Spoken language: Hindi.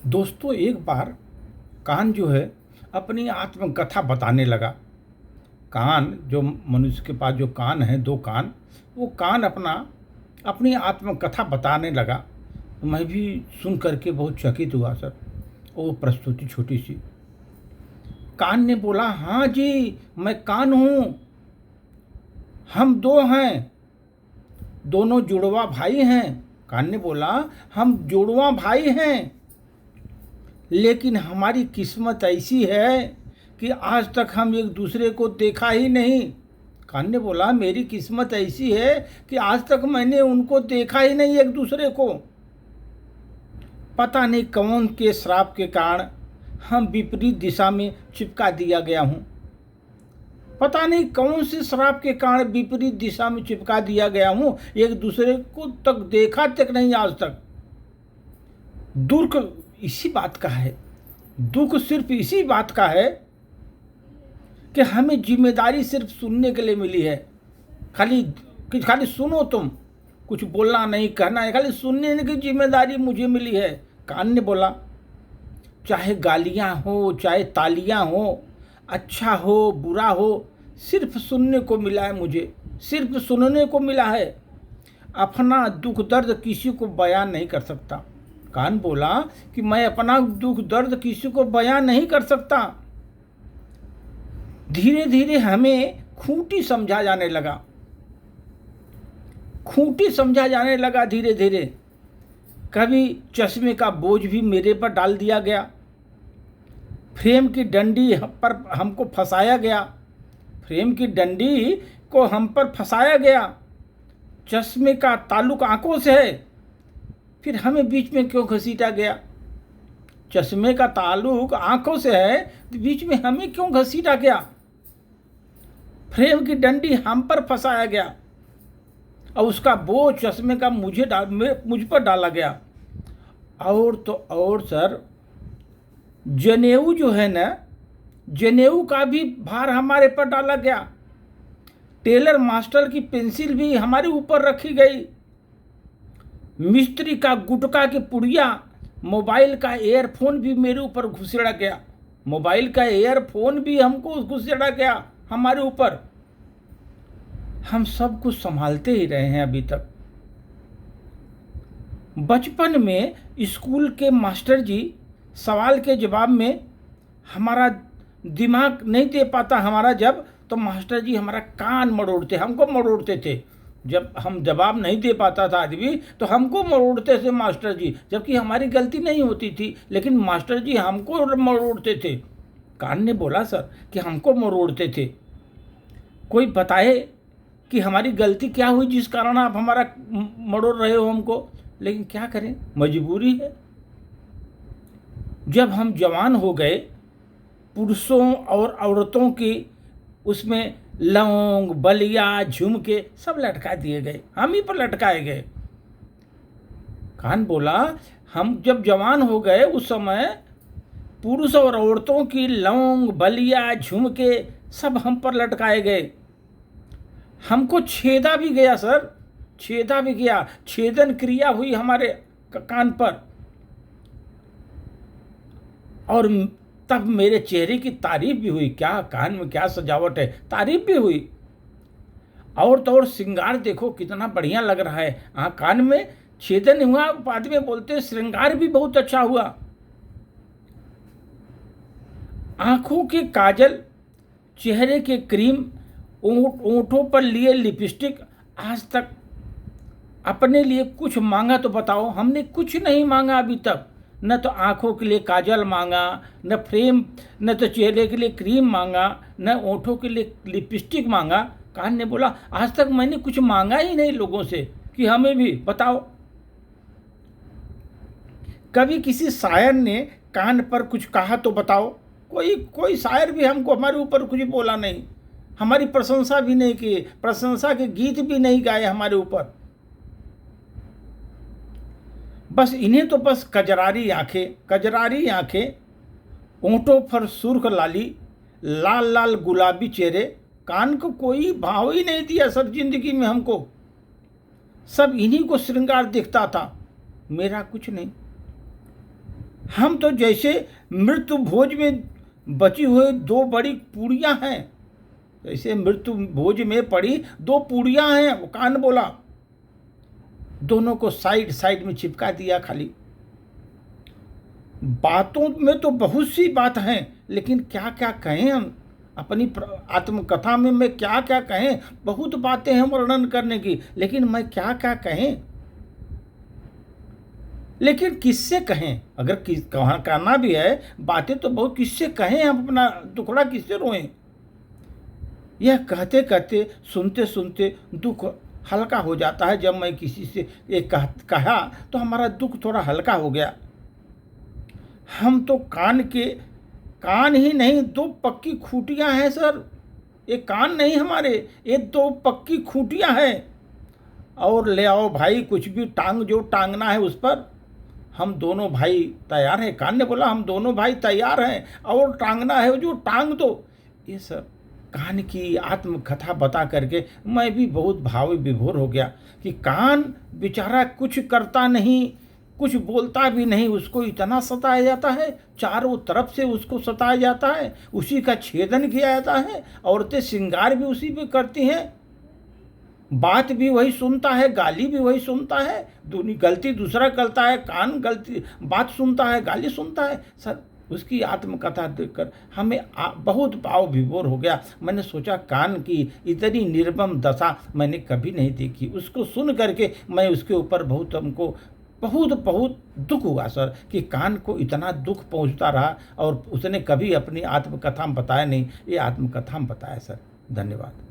दोस्तों, एक बार कान जो है अपनी आत्मकथा बताने लगा। कान जो मनुष्य के पास जो कान है, 2 कान, वो कान अपनी आत्मकथा बताने लगा। मैं भी सुन कर के बहुत चकित हुआ सर। वो प्रस्तुति छोटी-सी। कान ने बोला, "हाँ जी, मैं कान हूँ। हम 2 हैं, दोनों जुड़वा भाई हैं।" कान ने बोला, "हम जुड़वा भाई हैं, लेकिन हमारी किस्मत ऐसी है कि आज तक हम एक दूसरे को देखा ही नहीं।" कान ने बोला, "मेरी किस्मत ऐसी है कि आज तक मैंने उनको देखा ही नहीं, एक दूसरे को। पता नहीं कौन के श्राप के कारण हम विपरीत दिशा में चिपका दिया गया हूँ। पता नहीं कौन से श्राप के कारण विपरीत दिशा में चिपका दिया गया हूँ, एक दूसरे को तक देखा तक नहीं आज तक। दुख इसी बात का है, दुख सिर्फ इसी बात का है कि हमें जिम्मेदारी सिर्फ सुनने के लिए मिली है। खाली सुनो, तुम कुछ बोलना नहीं, कहना है, खाली सुनने की जिम्मेदारी मुझे मिली है।" कान ने बोला, "चाहे गालियाँ हो, चाहे तालियाँ हो, अच्छा हो, बुरा हो, सिर्फ सुनने को मिला है मुझे, सिर्फ सुनने को मिला है। अपना दुख दर्द किसी को बयान नहीं कर सकता।" कान बोला कि मैं अपना दुख दर्द किसी को बयान नहीं कर सकता। धीरे धीरे हमें खूंटी समझा जाने लगा, खूंटी समझा जाने लगा धीरे धीरे। कभी चश्मे का बोझ भी मेरे पर डाल दिया गया, फ्रेम की डंडी पर हमको फंसाया गया, फ्रेम की डंडी को हम पर फंसाया गया। चश्मे का ताल्लुक आंखों से है, फिर हमें बीच में क्यों घसीटा गया? चश्मे का ताल्लुक आंखों से है, तो बीच में हमें क्यों घसीटा गया? फ्रेम की डंडी हम पर फंसाया गया और उसका बोझ चश्मे का मुझ पर डाला गया। और तो और सर, जनेऊ जो है ना, जनेऊ का भी भार हमारे पर डाला गया। टेलर मास्टर की पेंसिल भी हमारे ऊपर रखी गई। मिस्त्री का गुटखा की पुड़िया, मोबाइल का एयरफोन भी मेरे ऊपर घुसेड़ा गया। मोबाइल का एयरफोन भी हमको घुसेड़ा गया हमारे ऊपर। हम सब कुछ संभालते ही रहे हैं अभी तक। बचपन में स्कूल के मास्टर जी सवाल के जवाब में हमारा दिमाग नहीं दे पाता हमारा, जब तो मास्टर जी हमारा कान मरोड़ते, हमको मरोड़ते थे। जब हम जवाब नहीं दे पाता था आदमी, तो हमको मरोड़ते थे मास्टर जी, जबकि हमारी गलती नहीं होती थी, लेकिन मास्टर जी हमको मरोड़ते थे। कान ने बोला सर कि हमको मरोड़ते थे। कोई बताए कि हमारी गलती क्या हुई जिस कारण आप हमारा मरोड़ रहे हो हमको? लेकिन क्या करें, मजबूरी है। जब हम जवान हो गए, पुरुषों और औरतों की उसमें लौंग, बलिया, झुमके सब लटका दिए गए, हम ही पर लटकाए गए। कान बोला, हम जब जवान हो गए उस समय पुरुष और औरतों की लौंग, बलिया, झुमके सब हम पर लटकाए गए। हमको छेदा भी गया सर, छेदा भी गया, छेदन क्रिया हुई हमारे कान पर। और तब मेरे चेहरे की तारीफ भी हुई। क्या कान में क्या सजावट है, तारीफ भी हुई। और तो और श्रृंगार देखो कितना बढ़िया लग रहा है। हाँ, कान में छेदन हुआ, बाद में बोलते श्रृंगार भी बहुत अच्छा हुआ। आंखों के काजल, चेहरे के क्रीम, ओंठों पर लिए लिपस्टिक। आज तक अपने लिए कुछ मांगा तो बताओ? हमने कुछ नहीं मांगा अभी तक। न तो आंखों के लिए काजल मांगा, न फ्रेम, न तो चेहरे के लिए क्रीम मांगा, न ओंठों के लिए लिपस्टिक मांगा। कान ने बोला, आज तक मैंने कुछ मांगा ही नहीं लोगों से कि हमें भी बताओ। कभी किसी शायर ने कान पर कुछ कहा तो बताओ? कोई शायर भी हमको हमारे ऊपर कुछ बोला नहीं, हमारी प्रशंसा भी नहीं की, प्रशंसा के गीत भी नहीं गाए हमारे ऊपर। बस इन्हें तो बस कजरारी आंखें, ओंठों पर सुर्ख लाली, लाल लाल गुलाबी चेहरे। कान को कोई भाव ही नहीं दिया सर जिंदगी में हमको। सब इन्हीं को श्रृंगार दिखता था, मेरा कुछ नहीं। हम तो जैसे मृत्यु भोज में बची हुई दो बड़ी पूड़ियाँ हैं, जैसे मृत्यु भोज में पड़ी दो पूड़ियाँ हैं। वो कान बोला, दोनों को साइड साइड में चिपका दिया। खाली बातों में तो बहुत सी बात हैं, लेकिन क्या क्या कहें हम अपनी आत्मकथा में। मैं क्या क्या कहें, बहुत बातें हैं वर्णन करने की, लेकिन मैं क्या क्या कहें, लेकिन किससे कहें। अगर कहाँ करना भी है बातें तो बहुत, किससे कहें हम अपना दुखड़ा, किससे रोएं। यह कहते कहते सुनते सुनते दुख हल्का हो जाता है। जब मैं किसी से ये कहा तो हमारा दुख थोड़ा हल्का हो गया। हम तो कान ही नहीं, दो पक्की खूंटियां हैं सर। ये कान नहीं हमारे, ये दो पक्की खूंटियां हैं। और ले आओ भाई, कुछ भी जो टांगना है उस पर हम दोनों भाई तैयार हैं। कान ने बोला हम दोनों भाई तैयार हैं, और टांगना है जो टांग दो। ये सब कान की आत्मकथा बता करके मैं भी बहुत भाव विभोर हो गया कि कान बेचारा कुछ करता नहीं, कुछ बोलता भी नहीं, उसको इतना सताया जाता है, चारों तरफ से उसको सताया जाता है, उसी का छेदन किया जाता है। औरतें श्रृंगार भी उसी पे करती हैं, बात भी वही सुनता है, गाली भी वही सुनता है। दूनी गलती दूसरा करता है, कान गलती बात सुनता है, गाली सुनता है। सर उसकी आत्मकथा देखकर हमें बहुत भाव विभोर हो गया। मैंने सोचा कान की इतनी निर्मम दशा मैंने कभी नहीं देखी। उसको सुन करके मैं उसके ऊपर हमको बहुत दुख हुआ सर, कि कान को इतना दुख पहुंचता रहा और उसने कभी अपनी आत्मकथा में बताया नहीं। ये आत्मकथा में बताया सर। धन्यवाद।